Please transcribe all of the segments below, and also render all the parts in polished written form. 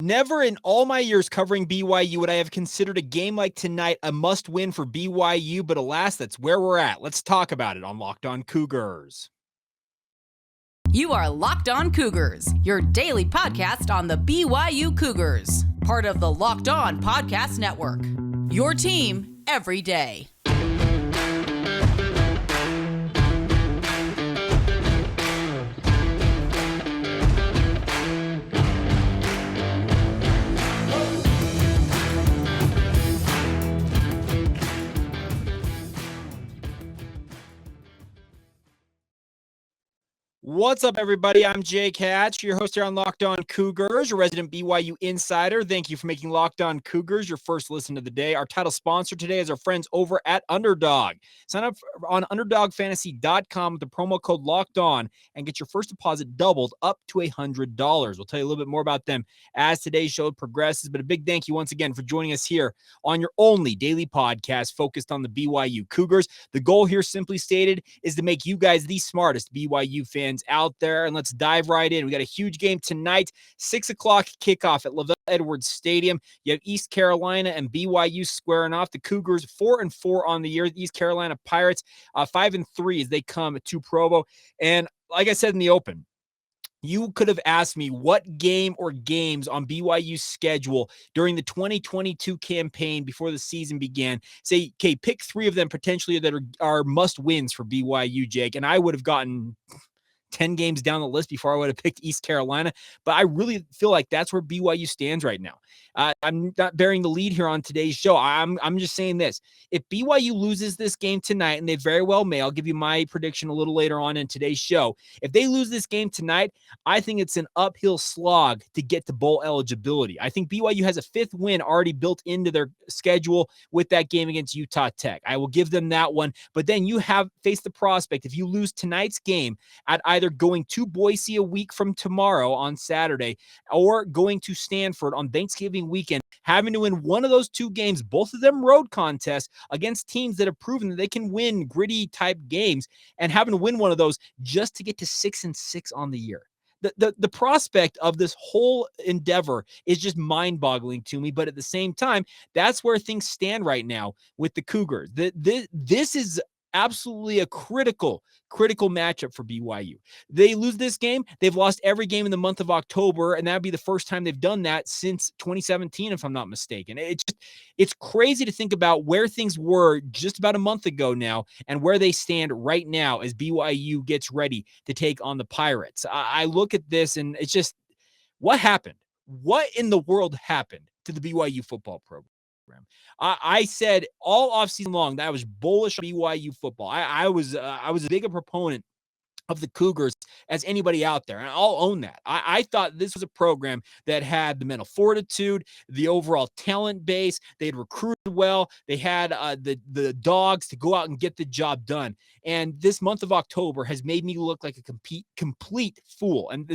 Never in all my years covering BYU would I have considered a game like tonight a must-win for BYU, but alas, that's where we're at. Let's talk about it on Locked On Cougars. You are Locked On Cougars, your daily podcast on the BYU Cougars, part of the Locked On Podcast Network, your team every day. What's up, everybody? I'm Jake Hatch, your host here on Locked On Cougars, your resident BYU insider. Thank you for making Locked On Cougars your first listen of the day. Our title sponsor today is our friends over at Underdog. Sign up on UnderdogFantasy.com with the promo code Locked On and get your first deposit doubled up to $100. We'll tell you a little bit more about them as today's show progresses, but a big thank you once again for joining us here on your only daily podcast focused on the BYU Cougars. The goal here, simply stated, is to make you guys the smartest BYU fans out there, and let's dive right in. We got a huge game tonight, 6 o'clock kickoff at LaVell Edwards Stadium. You have East Carolina and BYU squaring off. The Cougars 4-4 on the year. The East Carolina Pirates 5-3 as they come to Provo. And like I said in the open, you could have asked me what game or games on BYU's schedule during the 2022 campaign before the season began. Say, okay, pick three of them potentially that are must wins for BYU, Jake, and I would have gotten 10 games down the list before I would have picked East Carolina, but I really feel like that's where BYU stands right now. I'm not bearing the lead here on today's show. I'm just saying this. If BYU loses this game tonight, and they very well may, I'll give you my prediction a little later on in today's show. If they lose this game tonight, I think it's an uphill slog to get to bowl eligibility. I think BYU has a fifth win already built into their schedule with that game against Utah Tech. I will give them that one, but then you have faced the prospect, if you lose tonight's game at either going to Boise a week from tomorrow on Saturday or going to Stanford on Thanksgiving weekend, having to win one of those two games, both of them road contests against teams that have proven that they can win gritty type games, and having to win one of those just to get to 6-6 on the year. The prospect of this whole endeavor is just mind-boggling to me, but at the same time, that's where things stand right now with the Cougars. This is absolutely a critical matchup for BYU. They lose this game, they've lost every game in the month of October, and that'd be the first time they've done that since 2017, if I'm not mistaken. It's crazy to think about where things were just about a month ago now and where they stand right now as BYU gets ready to take on the Pirates. I look at this and it's just, what happened? What in the world happened to the BYU football program? I said all offseason long that I was bullish on BYU football. I was as big a proponent of the Cougars as anybody out there, and I'll own that. I thought this was a program that had the mental fortitude, the overall talent base. They'd recruited well. They had the dogs to go out and get the job done. And this month of October has made me look like a complete fool. And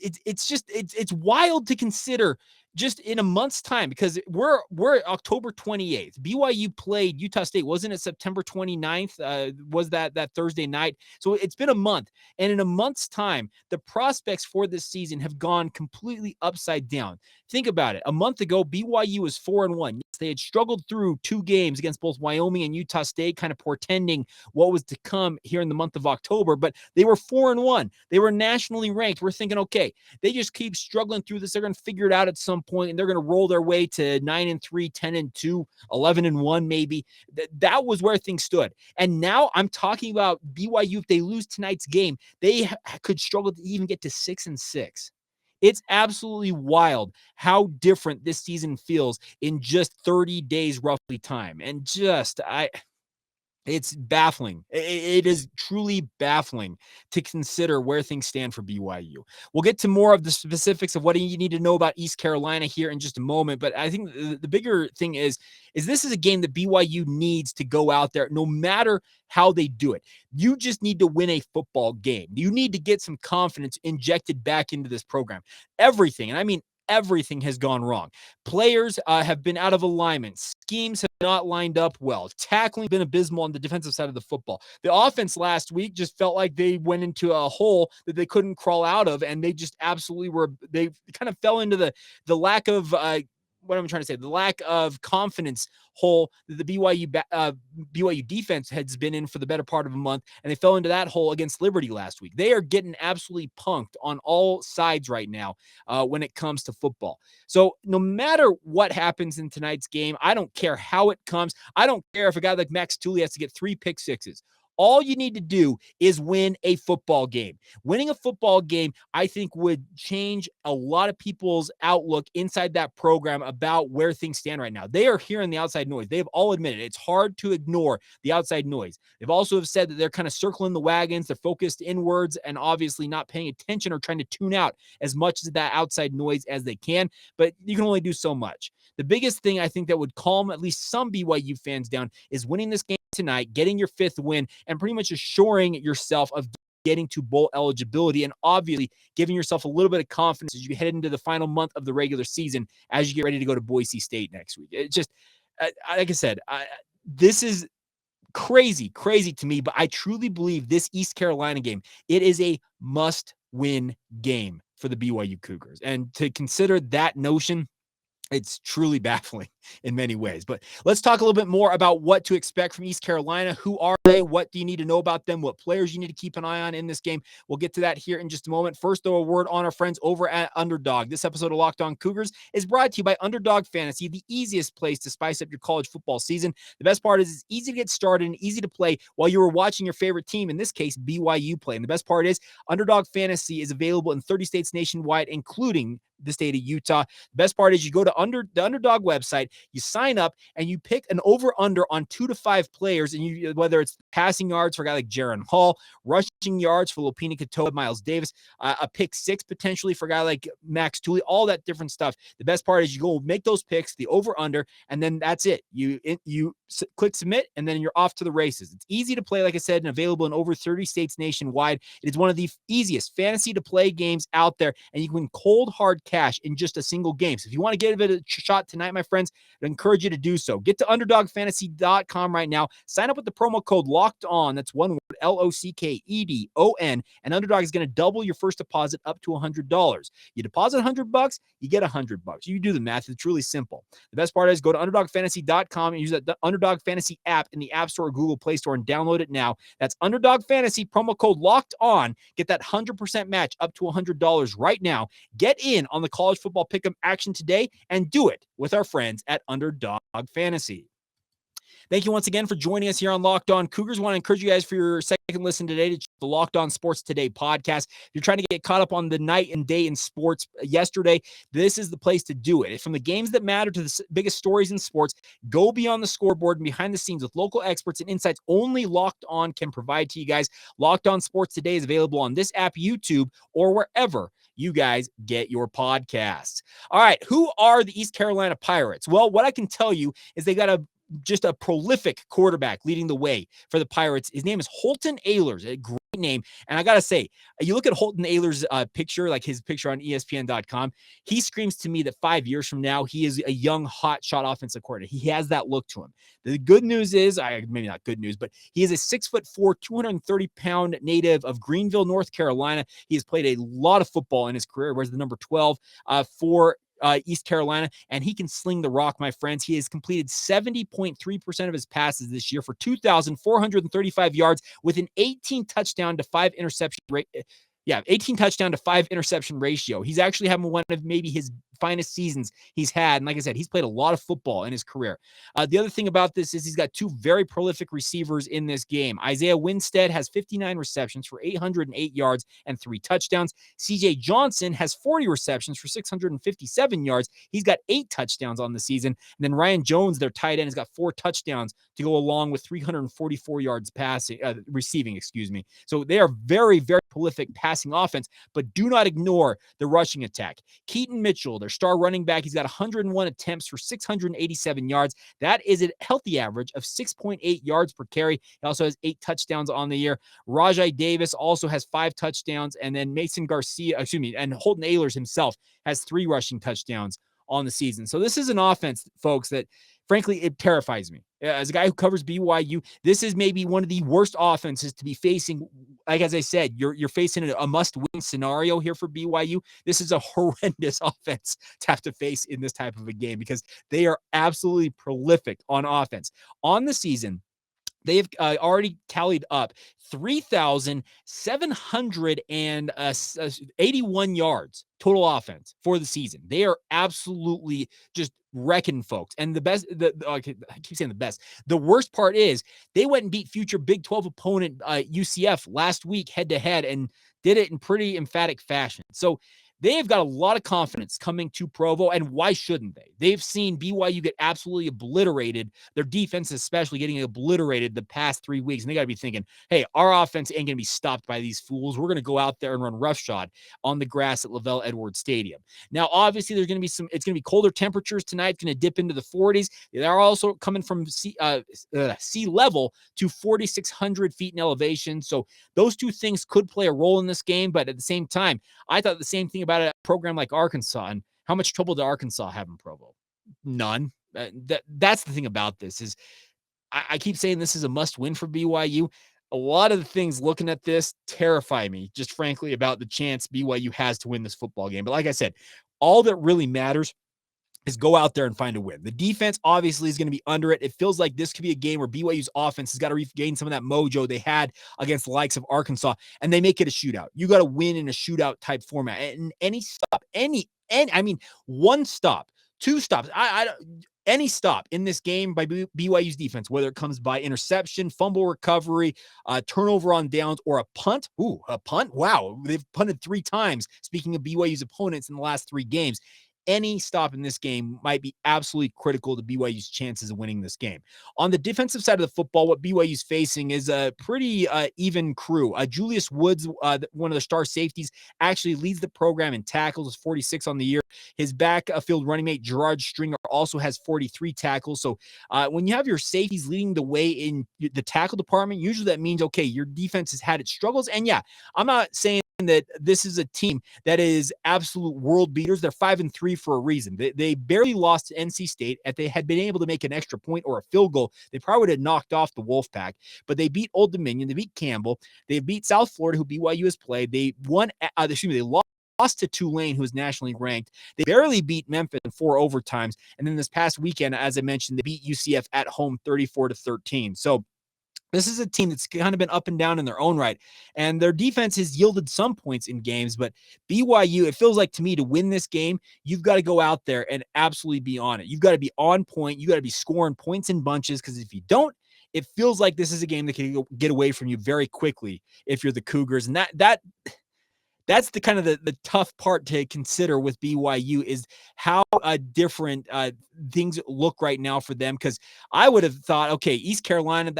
it's wild to consider just in a month's time, because we're October 28th. BYU played Utah State. Wasn't it September 29th? Was that Thursday night? So it's been a month. And in a month's time, the prospects for this season have gone completely upside down. Think about it. A month ago, BYU was 4-1. Yes, they had struggled through two games against both Wyoming and Utah State, kind of portending what was to come here in the month of October, but they were 4-1. They were nationally ranked. We're thinking, okay, they just keep struggling through this. They're going to figure it out at some point, and they're going to roll their way to 9-3, 10-2, 11-1, maybe. That was where things stood. And now I'm talking about BYU. If they lose tonight's game, they could struggle to even get to 6-6. It's absolutely wild how different this season feels in just 30 days roughly time. And it's baffling. It is truly baffling to consider where things stand for BYU. We'll get to more of the specifics of what you need to know about East Carolina here in just a moment. But I think the bigger thing is this is a game that BYU needs to go out there no matter how they do it. You just need to win a football game. You need to get some confidence injected back into this program. Everything, and I mean everything has gone wrong. Players have been out of alignment. Schemes have not lined up well. Tackling has been abysmal on the defensive side of the football. The offense last week just felt like they went into a hole that they couldn't crawl out of, and they just absolutely they kind of fell into the lack of the lack of confidence hole that the BYU defense has been in for the better part of a month, and they fell into that hole against Liberty last week. They are getting absolutely punked on all sides right now when it comes to football. So no matter what happens in tonight's game, I don't care how it comes. I don't care if a guy like Max Tooley has to get 3 pick sixes. All you need to do is win a football game. Winning a football game, I think, would change a lot of people's outlook inside that program about where things stand right now. They are hearing the outside noise. They've all admitted it's hard to ignore the outside noise. They've also have said that they're kind of circling the wagons. They're focused inwards and obviously not paying attention or trying to tune out as much of that outside noise as they can, but you can only do so much. The biggest thing I think that would calm at least some BYU fans down is winning this game tonight, getting your 5th win, and pretty much assuring yourself of getting to bowl eligibility, and obviously giving yourself a little bit of confidence as you head into the final month of the regular season as you get ready to go to Boise State next week. It just, like I said, this is crazy to me, but I truly believe this East Carolina game, it is a must-win game for the BYU Cougars. And to consider that notion, it's truly baffling in many ways. But let's talk a little bit more about what to expect from East Carolina. Who are they? What do you need to know about them? What players you need to keep an eye on in this game? We'll get to that here in just a moment. First, though, a word on our friends over at Underdog. This episode of Locked On Cougars is brought to you by Underdog Fantasy, the easiest place to spice up your college football season. The best part is it's easy to get started and easy to play while you were watching your favorite team, in this case, BYU, play. And the best part is Underdog Fantasy is available in 30 states nationwide, including the state of Utah. The best part is you go to the Underdog website, you sign up, and you pick an over-under on 2 to 5 players, and you, whether it's passing yards for a guy like Jaron Hall, rushing yards for Lopini Katoa, Miles Davis, a pick 6 potentially for a guy like Max Tooley, all that different stuff. The best part is you go make those picks, the over-under, and then that's it. You click submit, and then you're off to the races. It's easy to play, like I said, and available in over 30 states nationwide. It is one of the easiest fantasy to play games out there, and you can win cold, hard cash in just a single game. So if you want to give it a shot tonight, my friends, I encourage you to do so. Get to underdogfantasy.com right now. Sign up with the promo code Locked On. That's one word, LOCKEDON. And Underdog is going to double your first deposit up to $100. You deposit $100, you get $100. You do the math. It's really simple. The best part is go to underdogfantasy.com and use that Underdog Fantasy app in the App Store or Google Play Store and download it now. That's Underdog Fantasy, promo code Locked On. Get that 100% match up to $100 right now. Get in on the college football pick'em action today and do it with our friends at Underdog Fantasy. Thank you once again for joining us here on Locked On Cougars. I want to encourage you guys for your second listen today to the Locked On Sports Today podcast. If you're trying to get caught up on the night and day in sports yesterday, this is the place to do it. From the games that matter to the biggest stories in sports, go beyond the scoreboard and behind the scenes with local experts and insights only Locked On can provide to you guys. Locked On Sports Today is available on this app, YouTube, or wherever you guys get your podcasts. All right, who are the East Carolina Pirates? Well, what I can tell you is they got just a prolific quarterback leading the way for the Pirates. His name is Holton Ahlers, a great name. And I got to say, you look at Holton Ahlers' picture, like his picture on ESPN.com, he screams to me that 5 years from now, he is a young, hot-shot offensive coordinator. He has that look to him. The good news is, maybe not good news, but he is a 6'4", 230-pound native of Greenville, North Carolina. He has played a lot of football in his career, wears the number 12 for East Carolina, and he can sling the rock, my friends. He has completed 70.3% of his passes this year for 2,435 yards with an 18 touchdown to 5 interception rate. 18 touchdown to 5 interception ratio. He's actually having one of maybe his finest seasons he's had. And like I said, he's played a lot of football in his career. The other thing about this is he's got 2 very prolific receivers in this game. Isaiah Winstead has 59 receptions for 808 yards and 3 touchdowns. CJ Johnson has 40 receptions for 657 yards. He's got 8 touchdowns on the season. And then Ryan Jones, their tight end, has got 4 touchdowns to go along with 344 yards receiving. So they are very, very prolific passing offense, but do not ignore the rushing attack. Keaton Mitchell, their star running back, he's got 101 attempts for 687 yards. That is a healthy average of 6.8 yards per carry. He also has 8 touchdowns on the year. Rajai Davis also has 5 touchdowns, and then and Holton Ahlers himself has 3 rushing touchdowns on the season. So this is an offense, folks, that frankly, it terrifies me. As a guy who covers BYU, this is maybe one of the worst offenses to be facing. Like, as I said, you're facing a must-win scenario here for BYU. This is a horrendous offense to have to face in this type of a game because they are absolutely prolific on offense. On the season, they have already tallied up 3,781 yards total offense for the season. They are absolutely just wrecking folks. And the best, I keep saying the best. The worst part is they went and beat future Big 12 opponent UCF last week head-to-head and did it in pretty emphatic fashion. So they have got a lot of confidence coming to Provo, and why shouldn't they? They've seen BYU get absolutely obliterated, their defense especially getting obliterated the past 3 weeks, and they got to be thinking, hey, our offense ain't going to be stopped by these fools. We're going to go out there and run roughshod on the grass at LaVell Edwards Stadium. Now, obviously, there's going to be it's going to be colder temperatures tonight. It's going to dip into the 40s. They're also coming from sea level to 4,600 feet in elevation, so those two things could play a role in this game, but at the same time, I thought the same thing about a program like Arkansas. And how much trouble did Arkansas have in Provo? None. That's the thing about this is I keep saying this is a must win for BYU. A lot of the things looking at this terrify me, just frankly, about the chance BYU has to win this football game. But like I said, all that really matters is go out there and find a win. The defense obviously is going to be under it. It feels like this could be a game where BYU's offense has got to regain some of that mojo they had against the likes of Arkansas, and they make it a shootout. You got to win in a shootout type format. And one stop, 2 stops, any stop in this game by BYU's defense, whether it comes by interception, fumble recovery, turnover on downs, or a punt. Ooh, a punt? Wow, they've punted 3 times. Speaking of BYU's opponents in the last 3 games, any stop in this game might be absolutely critical to BYU's chances of winning this game. On the defensive side of the football, what BYU's facing is a pretty even crew. Julius Woods, one of the star safeties, actually leads the program in tackles, is 46 on the year. His backfield running mate, Gerard Stringer, also has 43 tackles. So when you have your safeties leading the way in the tackle department, usually that means, okay, your defense has had its struggles. And yeah, I'm not saying that this is a team that is absolute world beaters. They're 5-3 for a reason. They barely lost to NC State. If they had been able to make an extra point or a field goal, they probably would have knocked off the Wolfpack. But they beat Old Dominion. They beat Campbell. They beat South Florida, who BYU has played. They lost to Tulane, who is nationally ranked. They barely beat Memphis in 4 overtimes. And then this past weekend, as I mentioned, they beat UCF at home 34-13. So this is a team that's kind of been up and down in their own right, and their defense has yielded some points in games, but BYU, it feels like to me, to win this game, you've got to go out there and absolutely be on it. You've got to be on point. You got to be scoring points in bunches, because if you don't, it feels like this is a game that can get away from you very quickly if you're the Cougars, and that's the kind of the tough part to consider with BYU is how different things look right now for them. Because I would have thought, okay, East Carolina,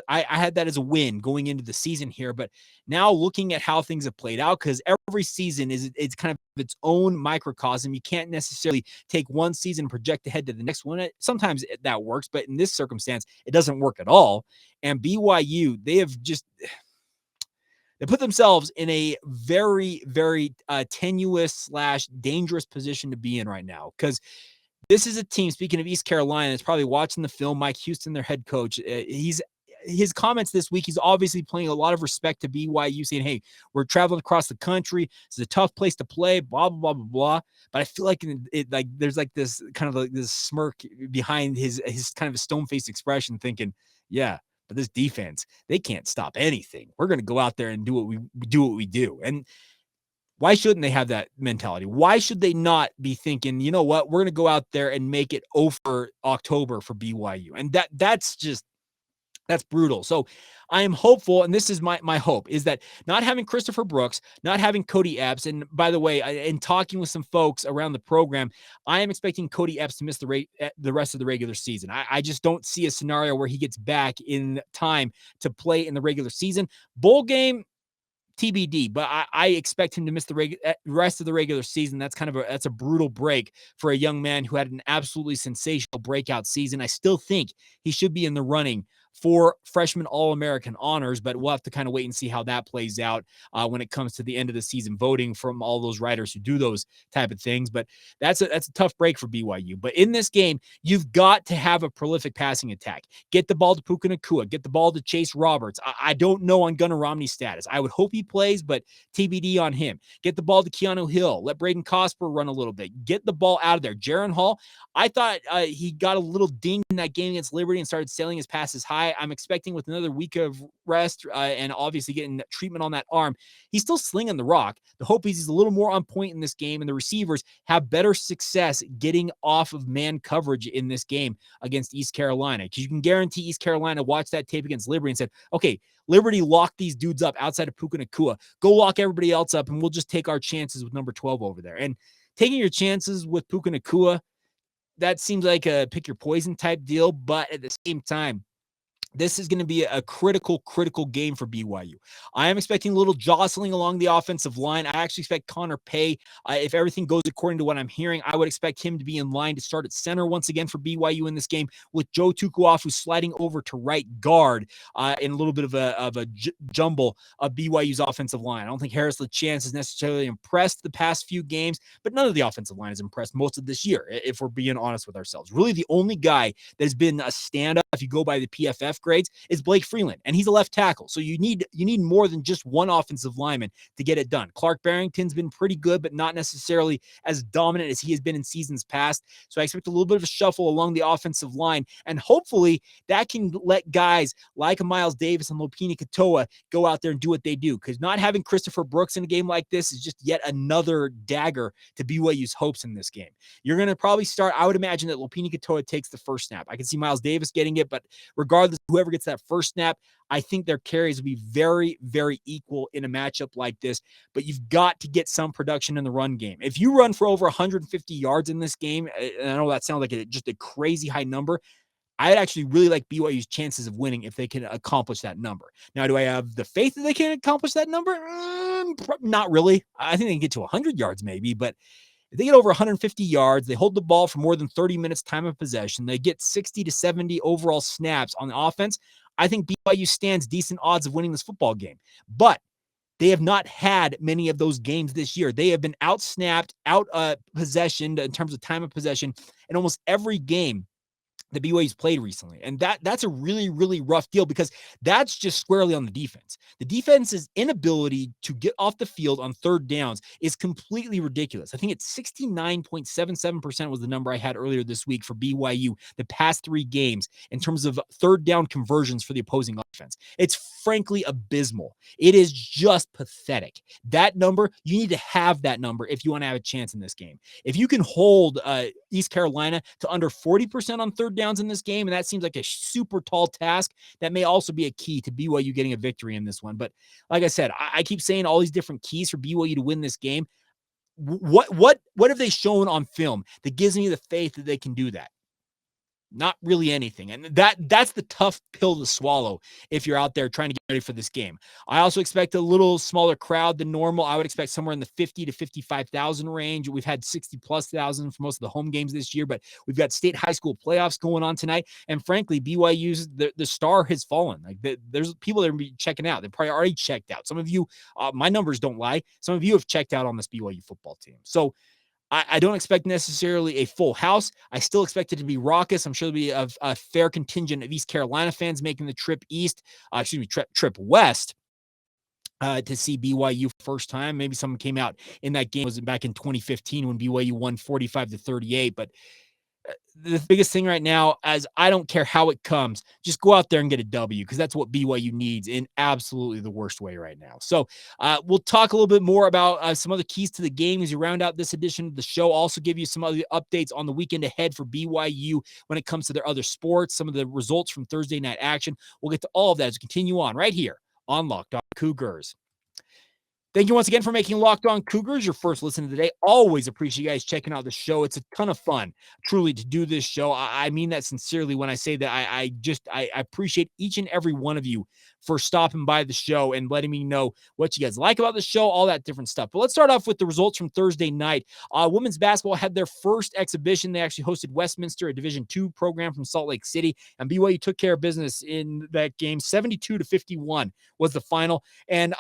I had that as a win going into the season here. But now looking at how things have played out, because every season it's kind of its own microcosm. You can't necessarily take one season and project ahead to the next one. Sometimes that works, but in this circumstance, it doesn't work at all. And BYU, they put themselves in a very, very tenuous / dangerous position to be in right now, because this is a team, speaking of East Carolina, that's probably watching the film. Mike Houston, their head coach, his comments this week, he's obviously playing a lot of respect to BYU, saying, hey, we're traveling across the country. It's a tough place to play, blah, blah, blah, blah, blah. But I feel like there's like this kind of like this smirk behind his kind of a stone-faced expression, thinking, yeah, but this defense, they can't stop anything. We're going to go out there and do what we do. And why shouldn't they have that mentality? Why should they not be thinking, you know what, we're going to go out there and make it over October for BYU? And that's brutal. So I am hopeful, and this is my hope, is that not having Christopher Brooks, not having Cody Epps, and by the way, in talking with some folks around the program, I am expecting Cody Epps to miss the rest of the regular season. I just don't see a scenario where he gets back in time to play in the regular season. Bowl game, TBD, but I expect him to miss the rest of the regular season. That's a brutal break for a young man who had an absolutely sensational breakout season. I still think he should be in the running for freshman All-American honors, but we'll have to kind of wait and see how that plays out when it comes to the end of the season voting from all those writers who do those type of things. But that's a tough break for BYU. But in this game, you've got to have a prolific passing attack. Get the ball to Puka Nacua. Get the ball to Chase Roberts. I don't know on Gunnar Romney's status. I would hope he plays, but TBD on him. Get the ball to Keanu Hill. Let Braden Cosper run a little bit. Get the ball out of there. Jaron Hall, I thought he got a little ding in that game against Liberty and started sailing his passes high. I'm expecting with another week of rest and obviously getting treatment on that arm, he's still slinging the rock. The hope is he's a little more on point in this game, and the receivers have better success getting off of man coverage in this game against East Carolina, because you can guarantee East Carolina watched that tape against Liberty and said, okay, Liberty locked these dudes up outside of Puka Nacua. Go lock everybody else up, and we'll just take our chances with number 12 over there. And taking your chances with Puka Nacua, that seems like a pick your poison type deal, but at the same time, this is going to be a critical game for BYU. I am expecting a little jostling along the offensive line. I actually expect Connor Pay, if everything goes according to what I'm hearing, I would expect him to be in line to start at center once again for BYU in this game, with Joe Tukuofu sliding over to right guard in a little bit of a jumble of BYU's offensive line. I don't think Harris LaChance has necessarily impressed the past few games, but none of the offensive line has impressed most of this year, if we're being honest with ourselves. Really, the only guy that has been a stand-up, if you go by the PFF grades, is Blake Freeland, and he's a left tackle. So you need more than just one offensive lineman to get it done. Clark Barrington's been pretty good, but not necessarily as dominant as he has been in seasons past. So I expect a little bit of a shuffle along the offensive line, and hopefully that can let guys like a Miles Davis and Lopini Katoa go out there and do what they do, because not having Christopher Brooks in a game like this is just yet another dagger to BYU's hopes in this game. You're going to probably start, I would imagine that Lopini Katoa takes the first snap. I can see Miles Davis getting it, but regardless, whoever gets that first snap, I think their carries will be very, very equal in a matchup like this. But you've got to get some production in the run game. If you run for over 150 yards in this game, and I know that sounds like just a crazy high number, I'd actually really like BYU's chances of winning if they can accomplish that number. Now, do I have the faith that they can accomplish that number? Not really. I think they can get to 100 yards maybe, but if they get over 150 yards, they hold the ball for more than 30 minutes time of possession, they get 60 to 70 overall snaps on the offense, I think BYU stands decent odds of winning this football game. But they have not had many of those games this year. They have been out-snapped, out-possessioned in terms of time of possession in almost every game the BYU's played recently. And that's a really, really rough deal, because that's just squarely on the defense. The defense's inability to get off the field on third downs is completely ridiculous. I think it's 69.77% was the number I had earlier this week for BYU the past 3 games in terms of third down conversions for the opposing offense. It's frankly abysmal. It is just pathetic. That number, you need to have that number if you want to have a chance in this game. If you can hold East Carolina to under 40% on third downs in this game, and that seems like a super tall task, that may also be a key to BYU getting a victory in this one. But like I said, I keep saying all these different keys for BYU to win this game. What have they shown on film that gives me the faith that they can do that? Not really anything. And that's the tough pill to swallow if you're out there trying to get ready for this game. I also expect a little smaller crowd than normal. I would expect somewhere in the 50 to 55,000 range. We've had 60 plus thousand for most of the home games this year, but we've got state high school playoffs going on tonight. And frankly, BYU's the star has fallen. Like there's people that are be checking out. They're probably already checked out. Some of you, my numbers don't lie. Some of you have checked out on this BYU football team. So I don't expect necessarily a full house. I still expect it to be raucous. I'm sure there'll be a fair contingent of East Carolina fans making the trip trip west to see BYU first time. Maybe someone came out in that game. Was back in 2015 when BYU won 45-38. But the biggest thing right now is I don't care how it comes. Just go out there and get a W, because that's what BYU needs in absolutely the worst way right now. So we'll talk a little bit more about some other keys to the game as you round out this edition of the show. Also give you some other updates on the weekend ahead for BYU when it comes to their other sports, some of the results from Thursday night action. We'll get to all of that as we continue on right here on Locked On Cougars. Thank you once again for making Locked On Cougars your first listen of the day. Always appreciate you guys checking out the show. It's a ton of fun, truly, to do this show. I mean that sincerely when I say that. I appreciate each and every one of you for stopping by the show and letting me know what you guys like about the show, all that different stuff. But let's start off with the results from Thursday night. Women's basketball had their first exhibition. They actually hosted Westminster, a Division II program from Salt Lake City, and BYU took care of business in that game. 72-51 was the final. And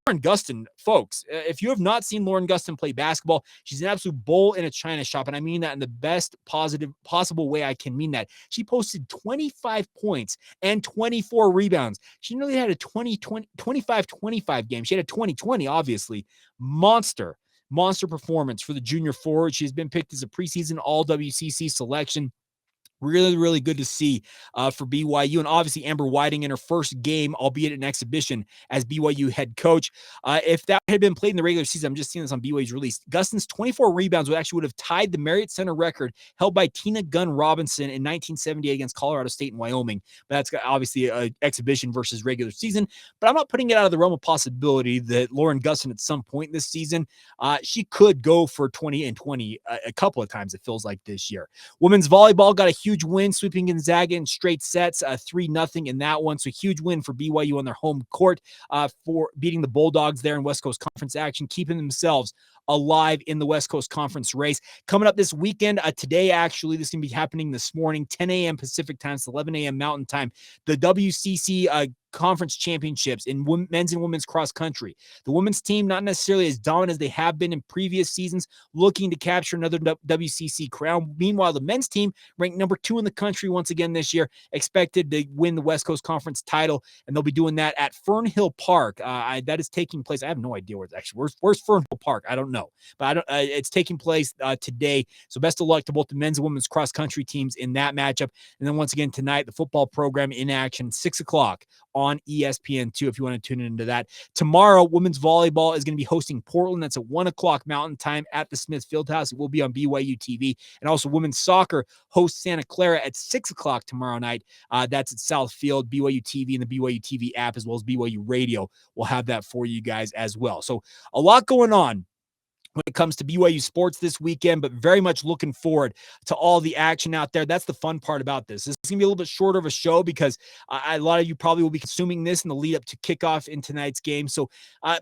Lauren Gustin, folks, if you have not seen Lauren Gustin play basketball, she's an absolute bull in a china shop, and I mean that in the best positive possible way I can mean that. She posted 25 points and 24 rebounds. She nearly had a 25-25 game. She had a 20-20, obviously. Monster performance for the junior forward. She's been picked as a preseason all-WCC selection. Really, really good to see for BYU. And obviously Amber Whiting in her first game, albeit an exhibition, as BYU head coach. If that had been played in the regular season, I'm just seeing this on BYU's release, Gustin's 24 rebounds would have tied the Marriott Center record held by Tina Gunn Robinson in 1978 against Colorado State and Wyoming. But that's obviously an exhibition versus regular season. But I'm not putting it out of the realm of possibility that Lauren Gustin at some point this season, she could go for 20 and 20 a couple of times, it feels like, this year. Women's volleyball got a huge win, sweeping Gonzaga in straight sets, 3-0 in that one. So huge win for BYU on their home court for beating the Bulldogs there in West Coast Conference action, keeping themselves alive in the West Coast Conference race. Coming up this weekend, today actually, this is going to be happening this morning, 10 a.m. Pacific time, it's 11 a.m. Mountain time, the WCC conference championships in men's and women's cross country. The women's team, not necessarily as dominant as they have been in previous seasons, looking to capture another WCC crown. Meanwhile, the men's team, ranked number 2 in the country once again this year, expected to win the West Coast Conference title, and they'll be doing that at Fernhill Park. That is taking place. I have no idea where it's actually. Where's Fernhill Park? I don't know, but it's taking place today. So best of luck to both the men's and women's cross country teams in that matchup. And then once again tonight, the football program in action, 6:00 on ESPN2 if you want to tune into that. Tomorrow, women's volleyball is going to be hosting Portland. That's at 1:00 Mountain Time at the Smith Fieldhouse. It will be on BYU TV. And also women's soccer hosts Santa Clara at 6:00 tomorrow night. That's at South Field. BYU TV and the BYU TV app, as well as BYU Radio, will have that for you guys as well. So a lot going on when it comes to BYU sports this weekend, but very much looking forward to all the action out there. That's the fun part about this. This is going to be a little bit shorter of a show because a lot of you probably will be consuming this in the lead up to kickoff in tonight's game. So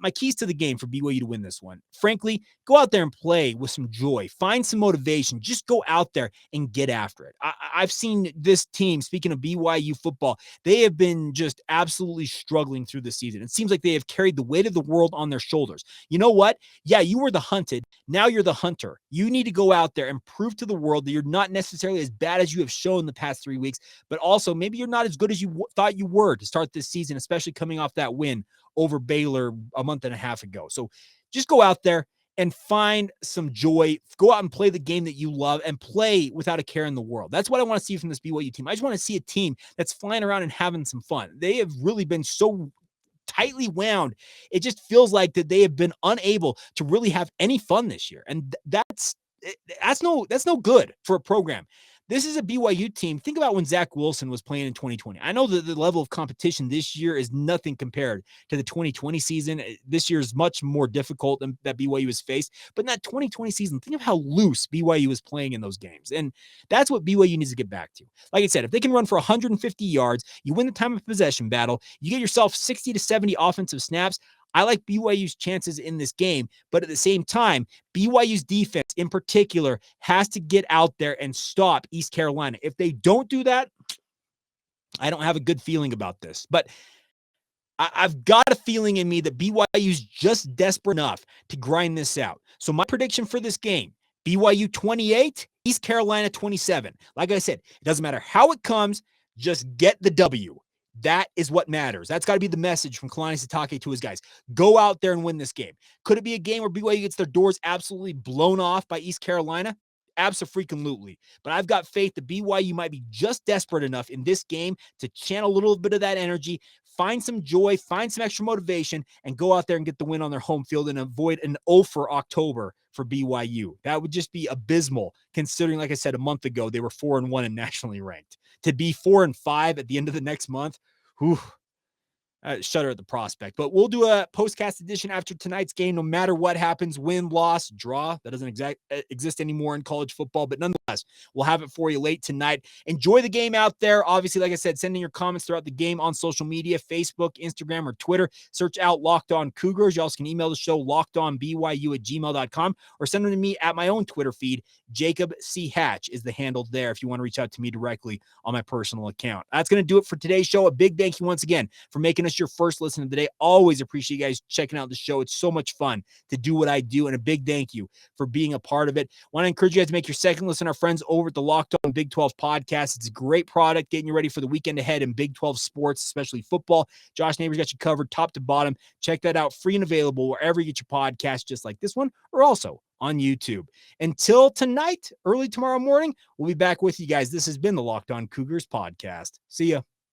my keys to the game for BYU to win this one, frankly, go out there and play with some joy. Find some motivation. Just go out there and get after it. I've seen this team, speaking of BYU football, they have been just absolutely struggling through the season. It seems like they have carried the weight of the world on their shoulders. You know what? Yeah, you were the hunted. Now you're the hunter. You need to go out there and prove to the world that you're not necessarily as bad as you have shown the past 3 weeks, but also maybe you're not as good as you thought you were to start this season, especially coming off that win over Baylor a month and a half ago. So just go out there and find some joy. Go out and play the game that you love and play without a care in the world. That's what I want to see from this BYU team. I just want to see a team that's flying around and having some fun. They have really been so tightly wound. It just feels like that they have been unable to really have any fun this year. And that's no good for a program. This is a BYU team. Think about when Zach Wilson was playing in 2020. I know that the level of competition this year is nothing compared to the 2020 season. This year is much more difficult than that BYU has faced. But in that 2020 season, think of how loose BYU was playing in those games. And that's what BYU needs to get back to. Like I said, if they can run for 150 yards, you win the time of possession battle, you get yourself 60 to 70 offensive snaps, I like BYU's chances in this game, but at the same time, BYU's defense in particular has to get out there and stop East Carolina. If they don't do that, I don't have a good feeling about this. But I've got a feeling in me that BYU's just desperate enough to grind this out. So my prediction for this game, BYU 28, East Carolina 27. Like I said, it doesn't matter how it comes, just get the W. That is what matters. That's got to be the message from Kalani Sitake to his guys. Go out there and win this game. Could it be a game where BYU gets their doors absolutely blown off by East Carolina? Abso-freaking-lutely. But I've got faith that BYU might be just desperate enough in this game to channel a little bit of that energy, find some joy, find some extra motivation, and go out there and get the win on their home field and avoid an O for October for BYU. That would just be abysmal, considering, like I said, a month ago, they were 4-1 and nationally ranked. To be 4-5 at the end of the next month, whew, shudder at the prospect. But we'll do a postcast edition after tonight's game, no matter what happens, win, loss, draw. That doesn't exist anymore in college football, but nonetheless, we'll have it for you late tonight. Enjoy the game out there. Obviously, like I said, send in your comments throughout the game on social media, Facebook, Instagram, or Twitter. Search out Locked On Cougars. You also can email the show, lockedonbyu@gmail.com, or send them to me at my own Twitter feed. Jacob C. Hatch is the handle there if you want to reach out to me directly on my personal account. That's going to do it for today's show. A big thank you once again for making us your first listen of the day. Always appreciate you guys checking out the show. It's so much fun to do what I do, and a big thank you for being a part of it. Want to encourage you guys to make your second listen our friends over at the Locked On Big 12 podcast. It's a great product getting you ready for the weekend ahead in Big 12 sports, especially football. Josh Neighbors got you covered top to bottom. Check that out, free and available wherever you get your podcast, just like this one, or also on YouTube. Until tonight, early tomorrow morning, we'll be back with you guys. This has been the Locked On Cougars podcast. See ya.